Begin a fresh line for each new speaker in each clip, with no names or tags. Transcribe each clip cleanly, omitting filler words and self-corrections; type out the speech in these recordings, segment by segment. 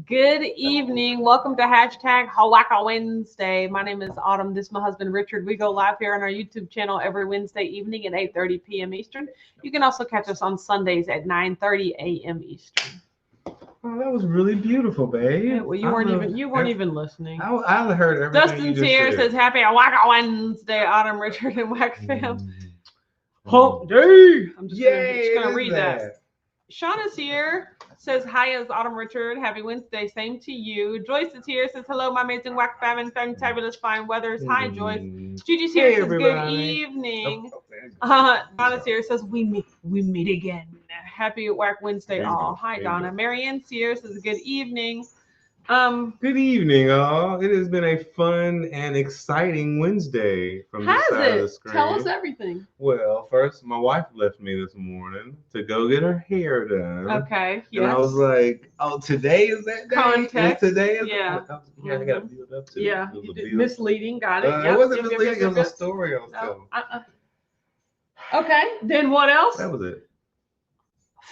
Good evening. Welcome to hashtag Hawaka Wednesday. My name is Autumn. This is my husband, Richard. We go live here on our YouTube channel every Wednesday evening at 8:30 p.m. Eastern. You can also catch us on Sundays at 9:30 a.m. Eastern.
Oh, that was really beautiful, babe.
Yeah, well, you weren't even listening.
I heard everything.
Dustin's here says happy Hawaka Wednesday, Autumn, Richard, and Wack fam. Hump day. I'm just gonna read that. Shauna's here. Says hi as Autumn Richard. Happy Wednesday. Same to you. Joyce is here. Says hello, my amazing Wack fam and fantabulous fine weathers. Hi, Joyce. Gigi's here. Says good evening. Donna's here. Says we meet again. Happy Wack Wednesday, all. Hi, Donna. Marianne's here. Says good evening.
Good evening, all. It has been a fun and exciting Wednesday from this side of the screen.
Tell us everything.
Well, first, my wife left me this morning to go get her hair done.
Okay.
And I was like, "Oh, today is that day?
Context.
Today is
yeah.
I got to build up to it.
Yeah. Misleading. Got it.
It wasn't misleading. It was a story I was telling.
Okay. Then what else?
That was it.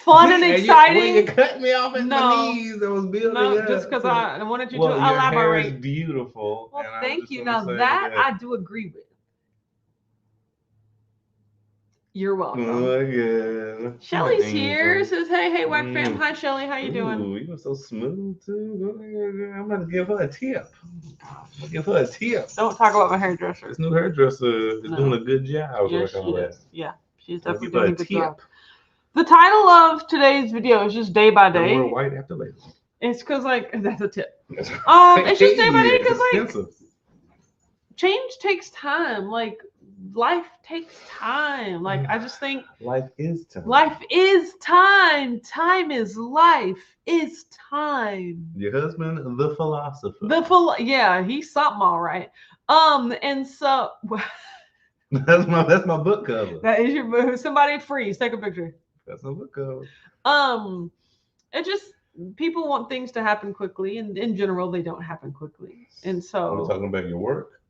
Fun and exciting.
You cut me off at my knees. I was building up.
Just because I wanted you to elaborate.
Your hair is beautiful.
Well, thank you. Now that I do agree with. You're welcome.
Oh, yeah.
Shelly's here. Says, hey, Wack fam. Hi, Shelly. How you doing?
Ooh, you were so smooth, too. I'm about to give her a tip. Don't
talk about my hairdresser.
This new hairdresser is doing a good job.
Yes, she is. Yeah, she's definitely doing a good job. The title of today's video is just day by day.
We're white after labor.
It's because that's a tip. It's just day by day because change takes time. Life takes time. I just think
life is time.
Life is time. Time is life. Is time.
Your husband, the philosopher.
Yeah, he's something all right. And so
that's my book cover.
That is your book. Somebody freeze. Take a picture.
That's a book cover.
It just people want things to happen quickly, and in general, they don't happen quickly. And so
we're talking about your work.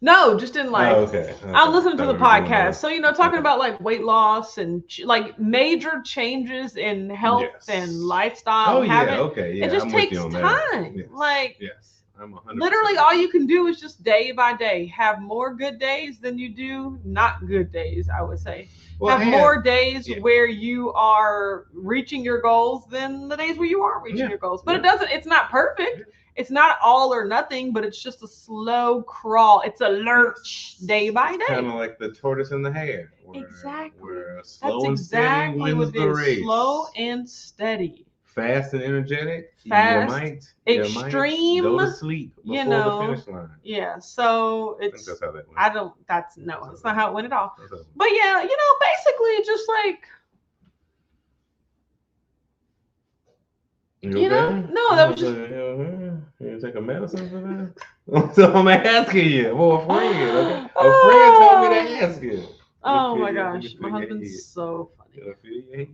No, just in life.
Oh, okay.
I'm listening to the podcast. So, talking about weight loss and major changes in health and lifestyle.
Okay. Yeah,
it just takes time.
Yes. I'm 100%.
Literally all you can do is just day by day have more good days than you do not good days, I would say. Have more days where you are reaching your goals than the days where you aren't reaching your goals. But it's not perfect. It's not all or nothing, but it's just a slow crawl. It's a lurch day by day.
Kind of like the tortoise and the hare.
Exactly.
Where slow and steady wins the race.
Slow and steady.
Fast and energetic.
Fast. Extreme.
Go to sleep before the finish line.
Yeah. So it's.
I think that's how that went.
That's not how it went at all. But yeah, basically just no, that was just.
You take a medicine for that? So I'm asking you. Well, a friend. Okay? A friend told me to ask you.
Oh my gosh, my husband's so funny.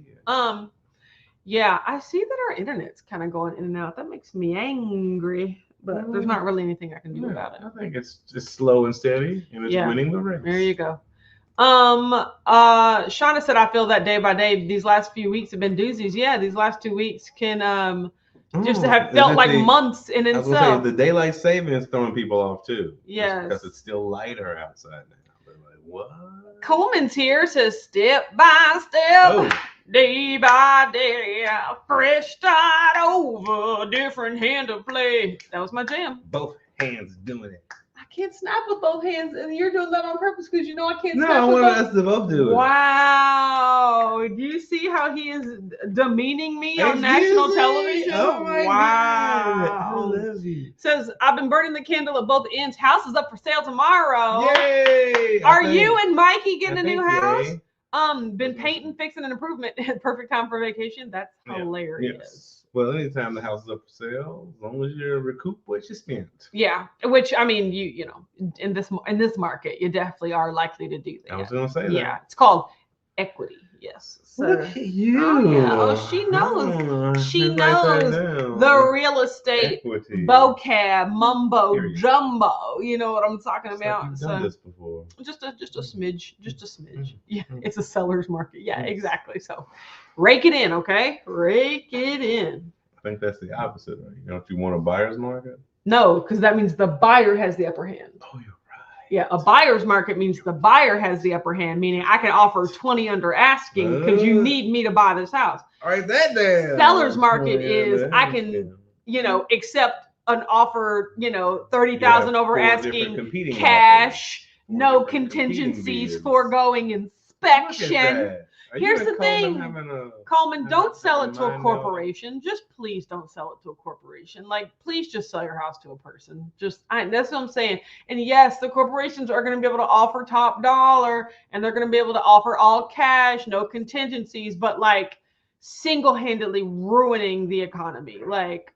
Yeah, I see that our internet's kind of going in and out. That makes me angry, but there's not really anything I can do about it.
I think it's just slow and steady, and it's winning the race.
There you go. Shauna said, I feel that day by day, these last few weeks have been doozies. Yeah, these last 2 weeks can just have felt like months in itself. I was gonna
say, the daylight savings throwing people off too.
Yes.
Because it's still lighter outside now. They're like, what?
Coleman's here, says step by step, day by day, a fresh start over, different hand to play. That was my jam.
Both hands doing it.
I can't snap with both hands, and you're doing that on purpose because you know I can't
No,
snap
I
with
want
both.
us to both do it.
Wow. Do you see how he is demeaning me on national television?
Oh my God. I love you.
Says, I've been burning the candle at both ends. House is up for sale tomorrow.
Yay!
Are you and Mikey getting a new house?
Yay.
Been painting, fixing, an improvement. Perfect time for vacation. That's hilarious.
Yes. Well, anytime the house is up for sale, as long as you recoup what you spent.
Yeah, which I mean, you know, in this market, you definitely are likely to do that.
I was gonna say that.
Yeah, it's called equity. Yes. So,
look at you.
Oh, yeah. Oh, she knows. She knows the real estate
equity.
vocab, mumbo
Period.
jumbo. You know what I'm talking
It's
about?
like you've done this before.
Just a smidge.
Mm-hmm.
Yeah, it's a seller's market. Yeah, exactly. So, rake it in, okay? Rake it in.
I think that's the opposite, right? Don't you want a buyer's market?
No, because that means the buyer has the upper hand.
Oh, you're right.
Yeah, a buyer's market means the buyer has the upper hand, meaning I can offer 20 under asking because you need me to buy this house.
All right, that damn.
Seller's market is I can, you know, accept an offer, you know, 30,000 over asking, cash, no contingencies, foregoing inspection. Here's the thing, Coleman, don't sell it to a corporation. Just please don't sell it to a corporation. Like, please just sell your house to a person. That's what I'm saying. And yes, the corporations are going to be able to offer top dollar, and they're going to be able to offer all cash, no contingencies, but like single-handedly ruining the economy. Like,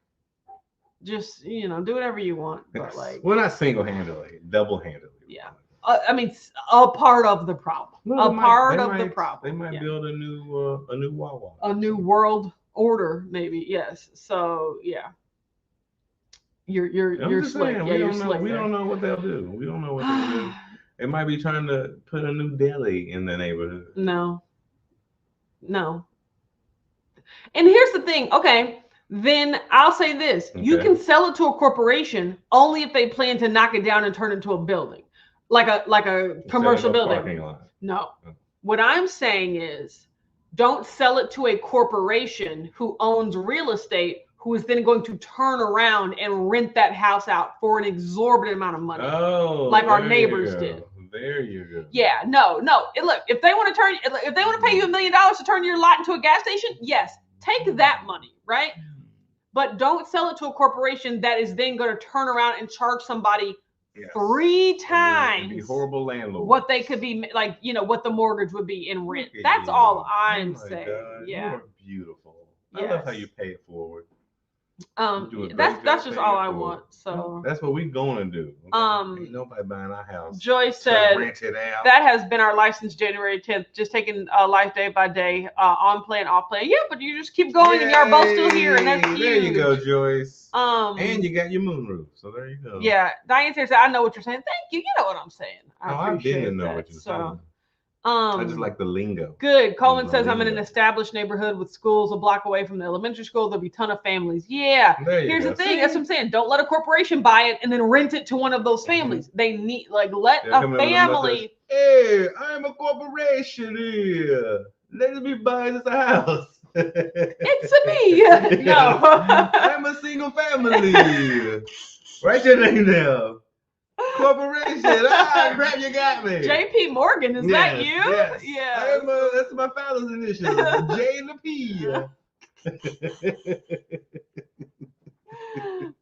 just, you know, do whatever you want. But like,
well, not single-handedly, double-handedly.
Yeah. I mean, a part of the problem.
No,
the problem.
They might build a new Wawa.
A new world order, maybe. Yes. So yeah. You're slick. Yeah, you're slick.
We don't know what they'll do. We don't know what they'll do. They might be trying to put a new deli in the neighborhood.
No. And here's the thing. Okay. Then I'll say this. Okay. You can sell it to a corporation only if they plan to knock it down and turn it into a building. Like a commercial building. No. What I'm saying is, don't sell it to a corporation who owns real estate, who is then going to turn around and rent that house out for an exorbitant amount of money.
Oh,
like our neighbors did.
There you go.
Yeah, no. Look, if they want to pay you $1 million to turn your lot into a gas station, yes, take that money, right? But don't sell it to a corporation that is then going to turn around and charge somebody 3 times
be horrible landlord.
What they could be like, you know, what the mortgage would be in rent. That's all I'm saying. God. Yeah,
you're beautiful. I love how you pay it forward.
That's just all I want. So
that's what we're gonna do. Ain't nobody buying our house.
Joy said
rent it out.
That has been our license January 10th, just taking life day by day, on plan, off plan. Yeah, but you just keep going. Yay! And you're both still here, and that's huge.
There you go, Joyce. And you got your moonroof, so there you go.
Yeah, Diane said, I know what you're saying. Thank you. You know what I'm saying.
I didn't know what you're saying. I just like the lingo.
Good. Coleman says, I'm in an established neighborhood with schools a block away from the elementary school. There'll be a ton of families. Yeah. Here's the thing. That's what I'm saying. Don't let a corporation buy it and then rent it to one of those families. They need, let a family.
Hey, I'm a corporation here. Let me buy this house.
It's a me. No.
I'm a single family. Write your name down. Corporation. Crap, you got me.
JP Morgan, is that you?
Yes.
Yeah.
That's my father's initials. J and the P.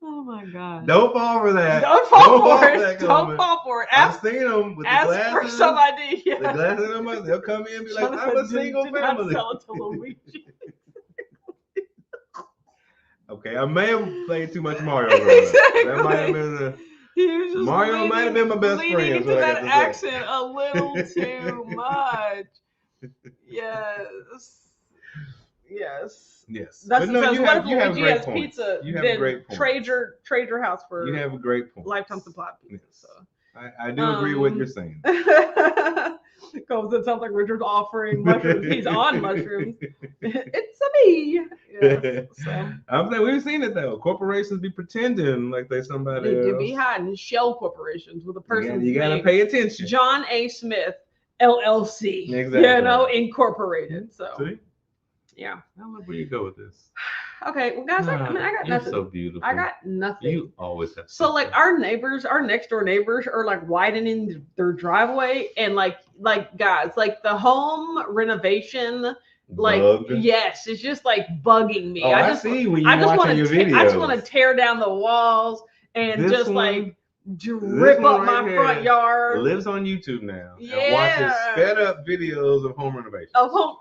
Oh my God.
Don't fall for that.
Don't fall for it. Don't fall for it.
I've seen them with the glasses.
Ask for some ID.
The glasses on my, they'll come in and be like, I'm a single family.
Sell it to Luigi.
Okay, I may have played too much Mario. Exactly. That might have been Mario might have been my best friend.
Into that accent a little too much. Yes. That's because what if Luigi has pizza?
You have a great point.
Trade your house for.
You have a great point.
Lifetime supply pizza. So
I do agree with what you're saying.
Because it sounds like Richard's offering mushrooms. He's on mushrooms. It's a me. Yeah, so.
I'm saying we've seen it though. Corporations be pretending like they're somebody else.
They be hiding shell corporations with a person.
You gotta pay attention.
John A. Smith, LLC.
Exactly.
You know, incorporated. So.
See?
Yeah.
I love where you go with this.
Okay, well, guys, I mean, I got
You're
nothing.
so beautiful.
I got nothing.
You always have.
So like our next door neighbors are like widening their driveway, and like guys, like the home renovation, like yes, it's just like bugging me.
Oh, I see when you're watching your videos.
I just want to tear down the walls and just like rip up my front yard.
Lives on YouTube now.
Yeah.
And watches sped up videos of home renovation.
Of home.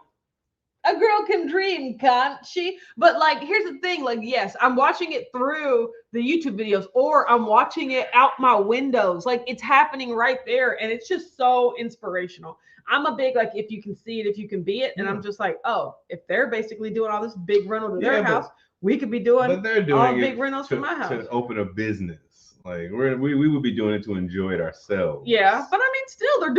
A girl can dream, can't she? But like, here's the thing. Like, yes, I'm watching it through the YouTube videos, or I'm watching it out my windows. Like, it's happening right there, and it's just so inspirational. I'm a big like, if you can see it, if you can be it, and I'm just like, oh, if they're basically doing all this big rental to their house, we could be doing all big rentals to my house
to open a business. Like we would be doing it to enjoy it ourselves.
Yeah, but I mean, still, they're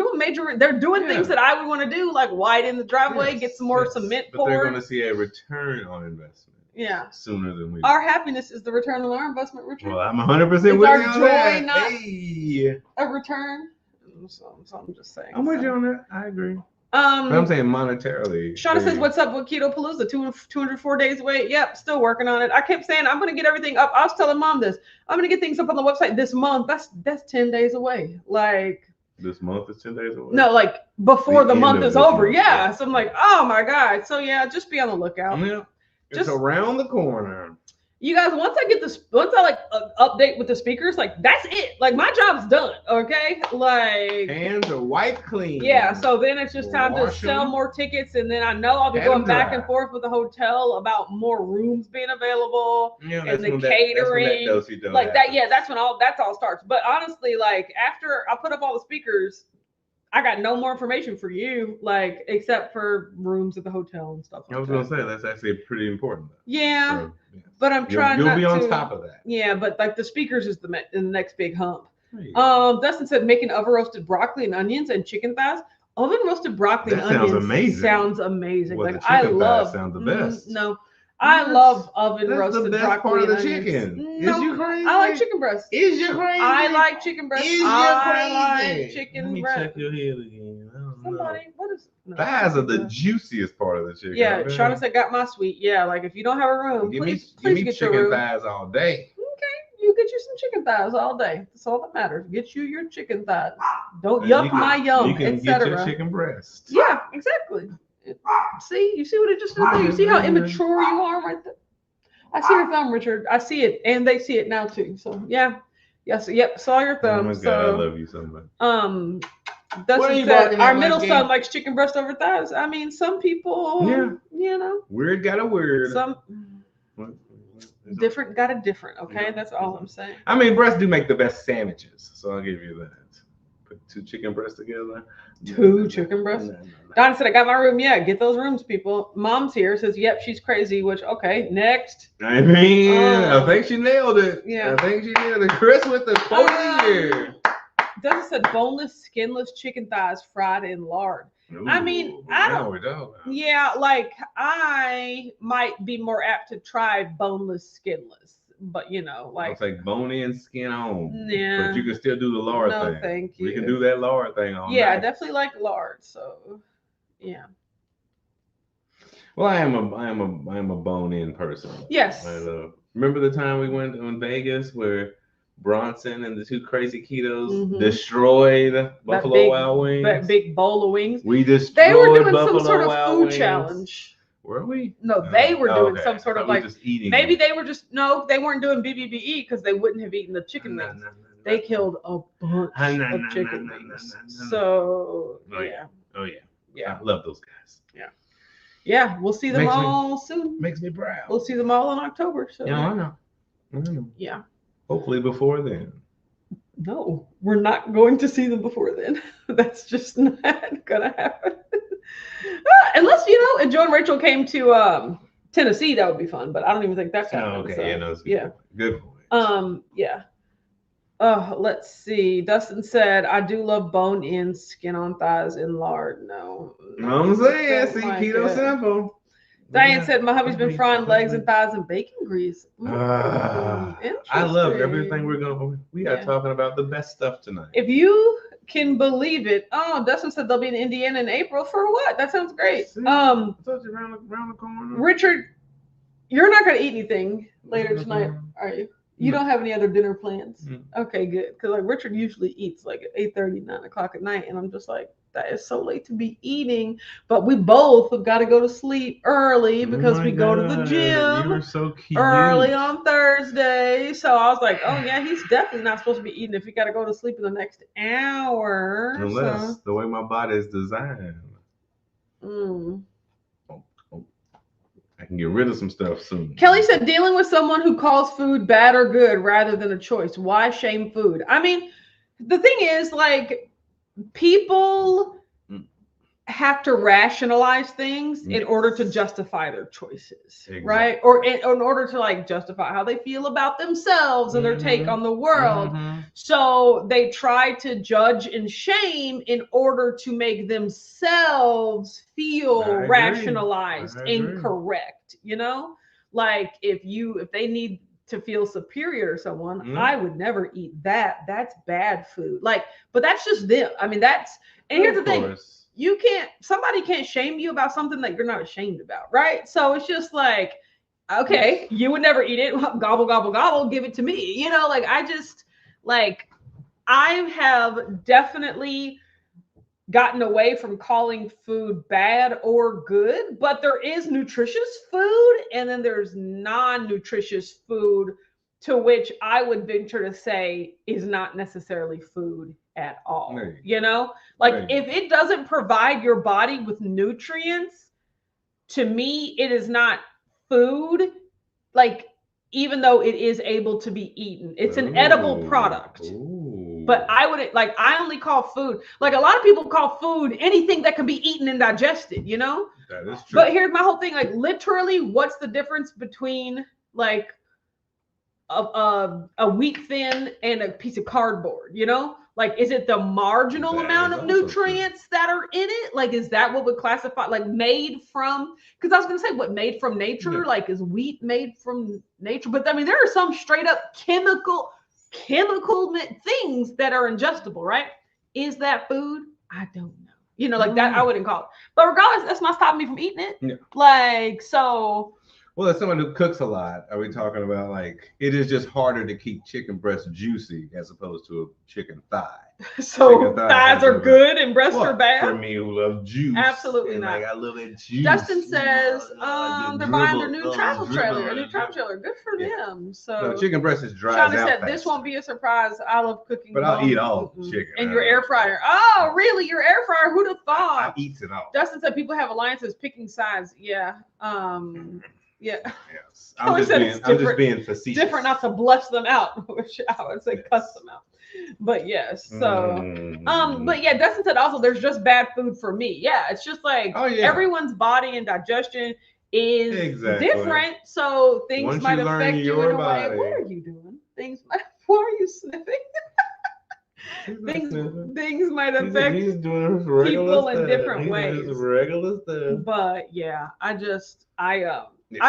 doing things that I would want to do, like widen the driveway, get some more cement poured.
But they're going to see a return on investment.
Yeah,
sooner than we.
Our happiness is the return on our investment, Richard.
Well, I'm 100% with you
on
that.
Joy not a return? So I'm just saying.
I'm with you on that. I agree. But I'm saying monetarily.
Shauna says, "What's up with Keto Palooza? 204 days away. Yep, still working on it. I kept saying I'm going to get everything up. I was telling Mom this. I'm going to get things up on the website this month. That's 10 days away. Like
this month is 10 days away.
No, like before the month is over. Yeah. So I'm like, oh my God. So yeah, just be on the lookout.
Yeah, it's just around the corner.
You guys, once I like update with the speakers, like that's it. Like my job's done. Okay, like
hands are white clean.
Yeah, so then it's just time to sell more tickets, and then I know I'll be going back and forth with the hotel about more rooms being available and the catering. Like that, yeah, that's when all starts. But honestly, like after I put up all the speakers, I got no more information for you, like except for rooms at the hotel and stuff.
I was gonna say that's actually pretty important.
Yeah. So, but I'm trying.
You'll be on top of that.
Yeah, but like the speakers is the next big hump. Dustin said making oven roasted broccoli and onions and chicken thighs. Oven roasted broccoli and onions sounds amazing.
Well,
like I love.
Sounds the best.
No, I love oven roasted
the best
broccoli
part of the
and onions.
chicken.
No,
is you crazy?
I like chicken breast.
Is you crazy?
I like chicken breast.
Is you crazy?
I like chicken breast.
Check your head again.
Somebody, what is? No,
thighs are the juiciest part of the chicken.
Yeah, Shauna said, "Got my sweet." Yeah, like if you don't have a room, please get
chicken
your room.
Thighs all day.
Okay, you get you some chicken thighs all day. That's all that matters. Get you your chicken thighs. Don't yuck my yum, etc.
You can get your chicken breast.
Yeah, exactly. See, you see what it just did there? You see how immature you are right there? I see your thumb, Richard. I see it, and they see it now too. So yeah, yes, yep. Saw your thumb.
Oh my God, I love you so much.
Dustin said our middle son likes chicken breast over thighs. I mean, some people, you know,
weird got a weird.
Some different got a different. Okay, that's all I'm saying.
I mean, breasts do make the best sandwiches, so I'll give you that. Put 2 chicken breasts together.
2 chicken breasts. Don said, "I got my room. Yeah, get those rooms, people." Mom's here says, "Yep, she's crazy." Which okay, next.
I mean, I think she nailed it.
Yeah,
I think she nailed it. Chris with the quote of the year.
Dustin said boneless, skinless chicken thighs fried in lard. Ooh, I mean, I don't. Yeah, like I might be more apt to try boneless, skinless, but you know, like
it's like bone in, skin on.
Yeah,
but you can still do the lard thing.
No, thank you.
We can do that lard thing all
night.
I
definitely like lard. So, yeah.
Well, I am a bone in person.
Yes.
Remember the time we went in Vegas where Bronson and the 2 crazy ketos destroyed Buffalo Wild Wings.
That big bowl of wings.
We destroyed.
They were doing
Buffalo
some sort of
Wild
food
Wings.
challenge.
Were we?
No, they were doing some sort of like
just eating.
Maybe they were just they weren't doing BBBE because they wouldn't have eaten the chicken wings. They killed a bunch of chicken wings. So yeah.
Oh yeah. I love those guys.
Yeah. Yeah, we'll see them all soon.
Makes me proud.
We'll see them all in October. So
yeah, I know. Yeah. Hopefully before then.
No, we're not going to see them before then. That's just not gonna happen. Unless if Joe and Rachel came to Tennessee, that would be fun. But I don't even think that's happening.
Okay.
So,
Good point.
Yeah. Let's see. Dustin said, "I do love bone-in, skin-on thighs in lard." No.
I'm saying, see, keto simple.
Diane said, "My hubby's been frying legs and thighs in bacon grease."
I love everything we are talking about the best stuff tonight.
If you can believe it. Oh, Dustin said they'll be in Indiana in April for what? That sounds great.
See, around the corner.
Richard, You're not going to eat anything later tonight, are you? You don't have any other dinner plans? Okay, good. Because like Richard usually eats like at 8:30, 9 o'clock at night, and I'm just like, that is so late to be eating. But we both have got to go to sleep early because we go to the gym
You were so cute.
early on Thursday. So I was like, oh yeah, he's definitely not supposed to be eating if he got to go to sleep in the next hour.
Unless the way my body is designed. I can get rid of some stuff soon.
Kelly said, dealing with someone who calls food bad or good rather than a choice. Why shame food? I mean, the thing is, like, people have to rationalize things in order to justify their choices, right? Or in order to like justify how they feel about themselves and their take on the world. So they try to judge and shame in order to make themselves feel rationalized and correct, you know? Like if they need to feel superior to someone, I would never eat that. That's bad food. Like, but that's just them. I mean, and here's the thing. Somebody can't shame you about something that you're not ashamed about, right? So it's just like, okay, you would never eat it. Gobble, gobble, gobble, give it to me. You know, like I have definitely gotten away from calling food bad or good, but there is nutritious food and then there's non-nutritious food, to which I would venture to say is not necessarily food at all. You know, like if it doesn't provide your body with nutrients, to me, it is not food. Like, even though it is able to be eaten, it's an edible product. But I only call food, like a lot of people call food anything that can be eaten and digested, you know?
That is true.
But here's my whole thing, like literally, what's the difference between like a wheat thin and a piece of cardboard, you know? Like, is it the marginal amount of nutrients that are in it? Like, is that what would classify, like made from, because I was going to say what made from nature, like is wheat made from nature? But I mean, there are some straight up chemical things that are ingestible, right? Is that food? I don't know. You know, like that, I wouldn't call it. But regardless, that's not stopping me from eating it. Yeah. Like, so.
Well, as someone who cooks a lot, are we talking about like it is just harder to keep chicken breast juicy as opposed to a chicken thigh?
So thighs are good and breasts are bad?
For me who love juice.
Absolutely not.
Like, I love that juice.
Justin says they're buying their new travel trailer. Good for them. So
no, chicken breast is dry.
Shauna said this won't be a surprise. I love cooking.
But I'll eat all chicken.
And your air fryer. Oh, really? Your air fryer? Who'd have thought?
I eat it all.
Justin said people have alliances picking sides. Yeah. Yeah.
Yes. I'm just being facetious.
Different, not to blush them out, which I would say cuss them out. But yes, so but yeah, Dustin said also there's just bad food for me. Yeah, it's just like everyone's body and digestion is different. So things might affect you in a way. What are you doing? What are you sniffing? Things might affect people in different ways.
Regular stuff.
But yeah, I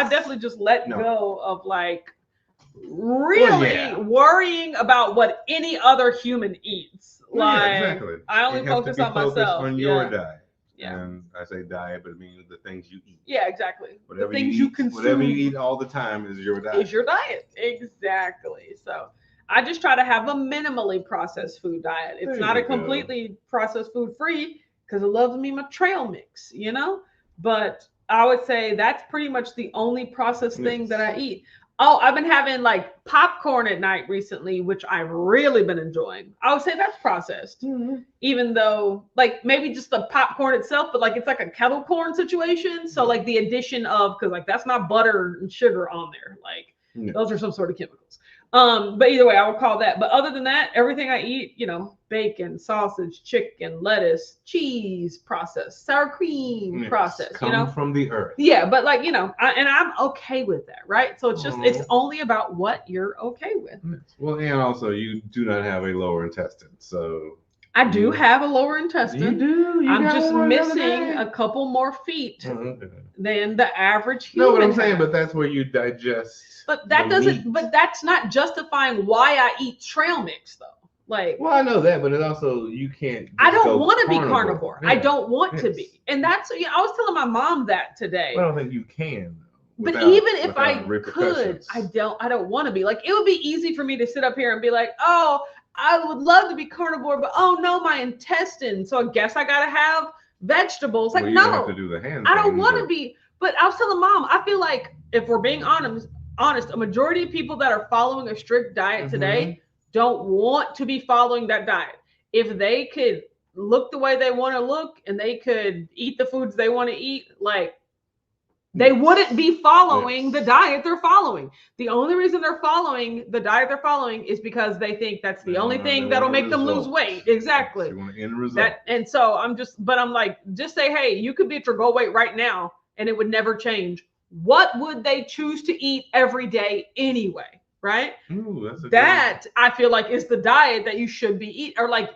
definitely just let go of like really worrying about what any other human eats. Like I only focus on myself.
On your diet. Yeah. And I say diet, but I mean the things you eat.
Yeah, exactly.
Whatever the things you consume. Whatever you eat all the time is your diet.
Is your diet. Exactly. So I just try to have a minimally processed food diet. It's not a completely processed food free because it loves me my trail mix, you know? But I would say that's pretty much the only processed thing that I eat. Oh, I've been having like popcorn at night recently, which I've really been enjoying. I would say that's processed, even though like maybe just the popcorn itself, but like it's like a kettle corn situation. So like the addition of, because like that's not butter and sugar on there. Like those are some sort of chemicals. But either way, I would call that. But other than that, everything I eat, you know, bacon, sausage, chicken, lettuce, cheese, processed, sour cream, processed,
you know, from the earth.
Yeah, but like, you know, I'm okay with that, right? So it's just, it's only about what you're okay with.
Well, and also you do not have a lower intestine, so.
I do have a lower intestine.
You do.
I'm just missing a couple more feet than the average human.
No, what I'm saying, but that's where you digest.
But that doesn't. Meat. But that's not justifying why I eat trail mix, though. Like,
well, I know that, but it also you can't.
I don't want to be carnivore. Yeah. I don't want to be, and that's. You know, I was telling my mom that today.
Well, I don't think you can.
But even if I could, I don't want to be. Like, it would be easy for me to sit up here and be like, oh, I would love to be carnivore, but oh no, my intestines. So I guess I gotta have vegetables. Like, no,
have to do the hand
I don't want to be. But I was telling Mom, I feel like if we're being honest, a majority of people that are following a strict diet today don't want to be following that diet. If they could look the way they want to look and they could eat the foods they want to eat, like, they wouldn't be following the diet they're following. The only reason they're following the diet they're following is because they think that's the only thing that'll make them lose weight. Exactly.
They want to end result.
And so I'm like, just say, hey, you could be at your goal weight right now and it would never change. What would they choose to eat every day anyway? Right?
Ooh,
that I feel like is the diet that you should be eating, or like,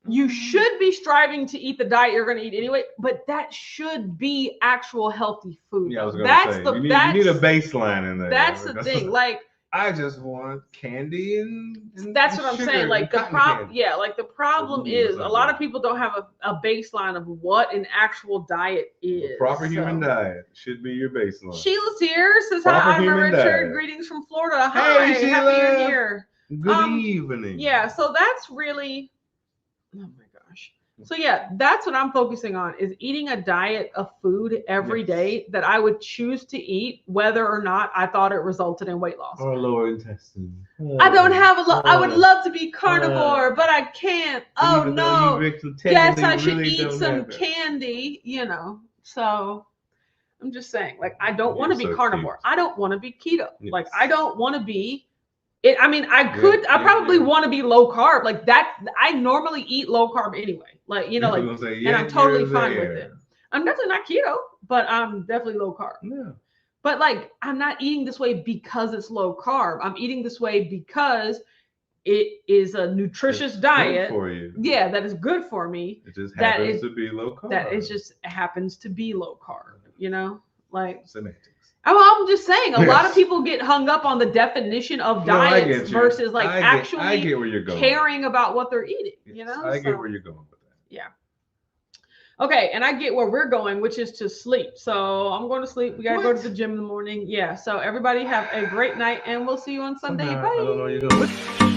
you should be striving to eat the diet you're going to eat anyway, but that should be actual healthy food.
Yeah, I was going to say, you need a baseline in there.
That's the thing. Like,
I just want candy and
that's what I'm saying. Like, the problem, like, the problem is a lot of people don't have a baseline of what an actual diet is.
A proper human diet should be your baseline.
Sheila's here. Says hi, I'm Richard. Diet. Greetings from Florida. Hi,
hey, Sheila.
Happy you're here.
Good evening.
Yeah, so that's really. Oh my gosh. So yeah, that's what I'm focusing on, is eating a diet of food every day that I would choose to eat, whether or not I thought it resulted in weight loss.
Or lower intestine.
I don't have I would love to be carnivore, but I can't. Oh no. Yes, I should eat some candy, So I'm just saying, like, I don't want to be carnivore. I don't want to be keto. Yes. Like, I don't want to be I probably want to be low carb. Like that, I normally eat low carb anyway. Like, and I'm totally fine with it. I'm definitely not keto, but I'm definitely low carb.
Yeah.
But like, I'm not eating this way because it's low carb. I'm eating this way because it is a nutritious diet
for you.
Yeah, that is good for me.
It just happens to be low carb.
That it just happens to be low carb, like
semantics.
I'm just saying, a lot of people get hung up on the definition of diets versus like actually
I get where you're going.
Caring about what they're eating,
I get where you're going with that.
Yeah. Okay, and I get where we're going, which is to sleep. So I'm going to sleep. We got to go to the gym in the morning. Yeah, so everybody have a great night, and we'll see you on Sunday. Bye.
I don't know where you're going.